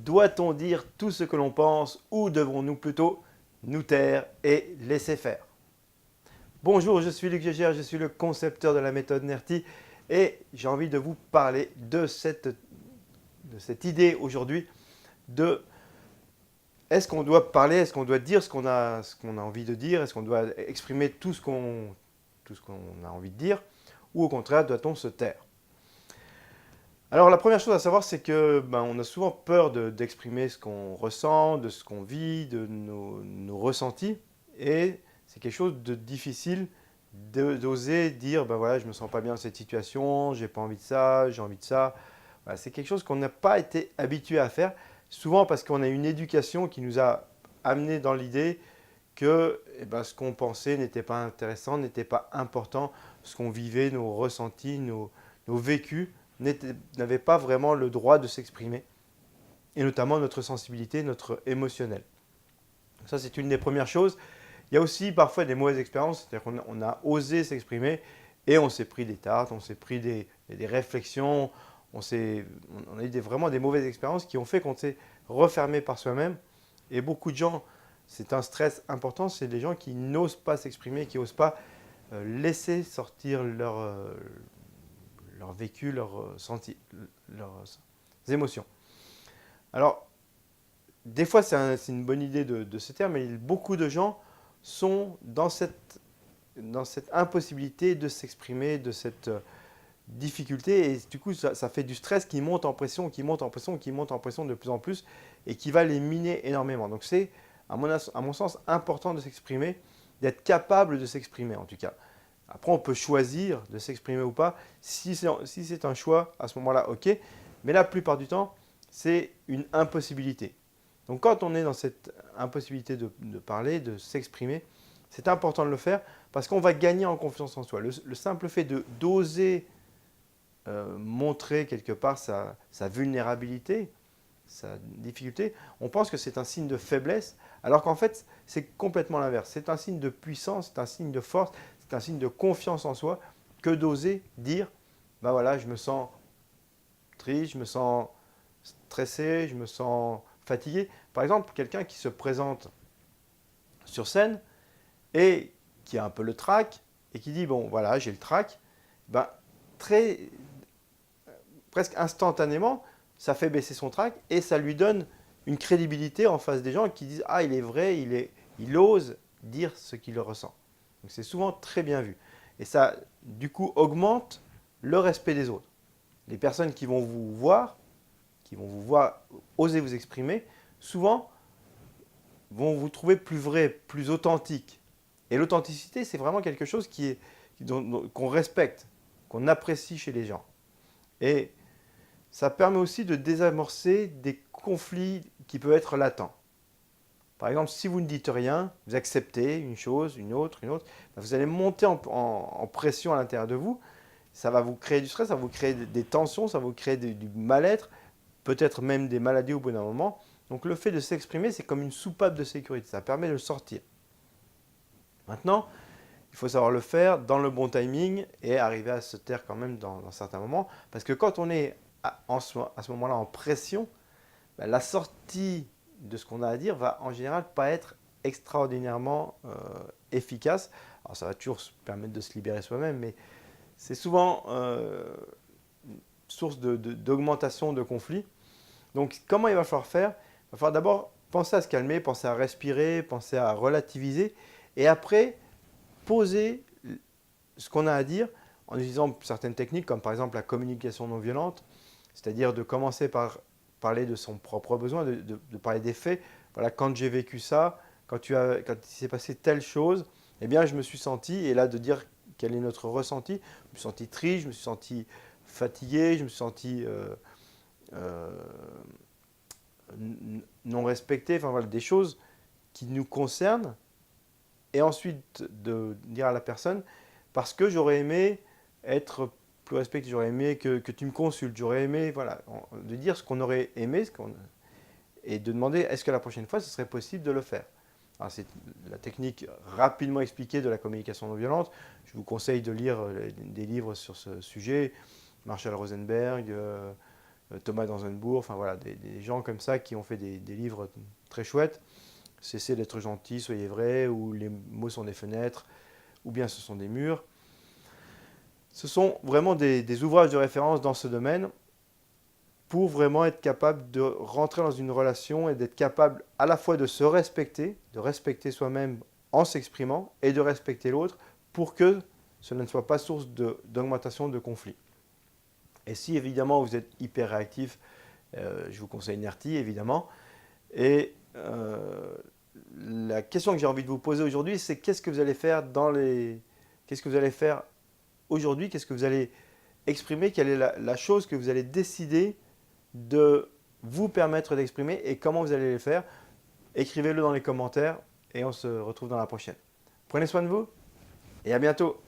Doit-on dire tout ce que l'on pense ou devons-nous plutôt nous taire et laisser faire? Bonjour, je suis Luc Gégère, je suis le concepteur de la méthode NERTI et j'ai envie de vous parler de cette idée aujourd'hui de est-ce qu'on doit parler, est-ce qu'on doit dire ce qu'on a envie de dire, est-ce qu'on doit exprimer tout ce qu'on a envie de dire ou au contraire doit-on se taire? Alors la première chose à savoir, c'est que on a souvent peur d'exprimer ce qu'on ressent, de ce qu'on vit, de nos ressentis. Et c'est quelque chose de difficile d'oser dire, voilà, je ne me sens pas bien dans cette situation, j'ai pas envie de ça, j'ai envie de ça. Voilà, c'est quelque chose qu'on n'a pas été habitué à faire, souvent parce qu'on a une éducation qui nous a amené dans l'idée que ce qu'on pensait n'était pas intéressant, n'était pas important, ce qu'on vivait, nos ressentis, nos vécus n'avaient pas vraiment le droit de s'exprimer, et notamment notre sensibilité, notre émotionnel. Ça, c'est une des premières choses. Il y a aussi parfois des mauvaises expériences, c'est-à-dire qu'on a osé s'exprimer et on s'est pris des tartes, on s'est pris des réflexions, on a eu vraiment des mauvaises expériences qui ont fait qu'on s'est refermé par soi-même. Et beaucoup de gens, c'est un stress important, c'est des gens qui n'osent pas s'exprimer, qui n'osent pas laisser sortir leur vécu, leurs émotions. Alors, des fois, c'est une bonne idée de se taire, mais beaucoup de gens sont dans cette impossibilité de s'exprimer, de cette difficulté, et du coup, ça fait du stress qui monte en pression, qui monte en pression, qui monte en pression de plus en plus, et qui va les miner énormément. Donc c'est, à mon sens, important de s'exprimer, d'être capable de s'exprimer en tout cas. Après, on peut choisir de s'exprimer ou pas. Si c'est un choix, à ce moment-là, ok. Mais la plupart du temps, c'est une impossibilité. Donc quand on est dans cette impossibilité de parler, de s'exprimer, c'est important de le faire parce qu'on va gagner en confiance en soi. Le simple fait d'oser montrer quelque part sa vulnérabilité, sa difficulté, on pense que c'est un signe de faiblesse, alors qu'en fait, c'est complètement l'inverse. C'est un signe de puissance, c'est un signe de force, c'est un signe de confiance en soi que d'oser dire, voilà, je me sens triste, je me sens stressé, je me sens fatigué. Par exemple, quelqu'un qui se présente sur scène et qui a un peu le trac et qui dit, bon, voilà, j'ai le trac, très, presque instantanément, ça fait baisser son trac et ça lui donne une crédibilité en face des gens qui disent, ah, il est vrai, il ose dire ce qu'il ressent. Donc c'est souvent très bien vu. Et ça, du coup, augmente le respect des autres. Les personnes qui vont vous voir oser vous exprimer, souvent vont vous trouver plus vrai, plus authentique. Et l'authenticité, c'est vraiment quelque chose qu'on respecte, qu'on apprécie chez les gens. Et ça permet aussi de désamorcer des conflits qui peuvent être latents. Par exemple, si vous ne dites rien, vous acceptez une chose, une autre, vous allez monter en pression à l'intérieur de vous. Ça va vous créer du stress, ça va vous créer des tensions, ça va vous créer du mal-être, peut-être même des maladies au bout d'un moment. Donc le fait de s'exprimer, c'est comme une soupape de sécurité, ça permet de le sortir. Maintenant, il faut savoir le faire dans le bon timing et arriver à se taire quand même dans certains moments. Parce que quand on est à ce moment-là en pression, la sortie de ce qu'on a à dire va en général pas être extraordinairement efficace. Alors ça va toujours se permettre de se libérer soi-même, mais c'est souvent source d'augmentation de conflits. Donc comment il va falloir faire? Il va falloir d'abord penser à se calmer, penser à respirer, penser à relativiser, et après poser ce qu'on a à dire en utilisant certaines techniques, comme par exemple la communication non violente, c'est-à-dire de commencer par parler de son propre besoin, de parler des faits. Voilà, quand j'ai vécu ça, quand il s'est passé telle chose, eh bien je me suis senti, et là de dire quel est notre ressenti, je me suis senti triste, je me suis senti fatigué, je me suis senti euh, non respecté, enfin voilà, des choses qui nous concernent, et ensuite de dire à la personne, parce que j'aurais aimé être plus respecté, j'aurais aimé que tu me consultes, j'aurais aimé, voilà, de dire ce qu'on aurait aimé, et de demander est-ce que la prochaine fois ce serait possible de le faire. Alors, c'est la technique rapidement expliquée de la communication non violente. Je vous conseille de lire des livres sur ce sujet, Marshall Rosenberg, Thomas Danzenbourg, enfin voilà, des gens comme ça qui ont fait des livres très chouettes. Cessez d'être gentil, soyez vrai, ou les mots sont des fenêtres, ou bien ce sont des murs. Ce sont vraiment des ouvrages de référence dans ce domaine pour vraiment être capable de rentrer dans une relation et d'être capable à la fois de se respecter, de respecter soi-même en s'exprimant et de respecter l'autre pour que cela ne soit pas source d'augmentation de conflits. Et si évidemment vous êtes hyper réactif, je vous conseille NERTI évidemment. Et la question que j'ai envie de vous poser aujourd'hui, c'est qu'est-ce que vous allez faire qu'est-ce que vous allez faire aujourd'hui, qu'est-ce que vous allez exprimer, quelle est la chose que vous allez décider de vous permettre d'exprimer et comment vous allez le faire. Écrivez-le dans les commentaires et on se retrouve dans la prochaine. Prenez soin de vous et à bientôt.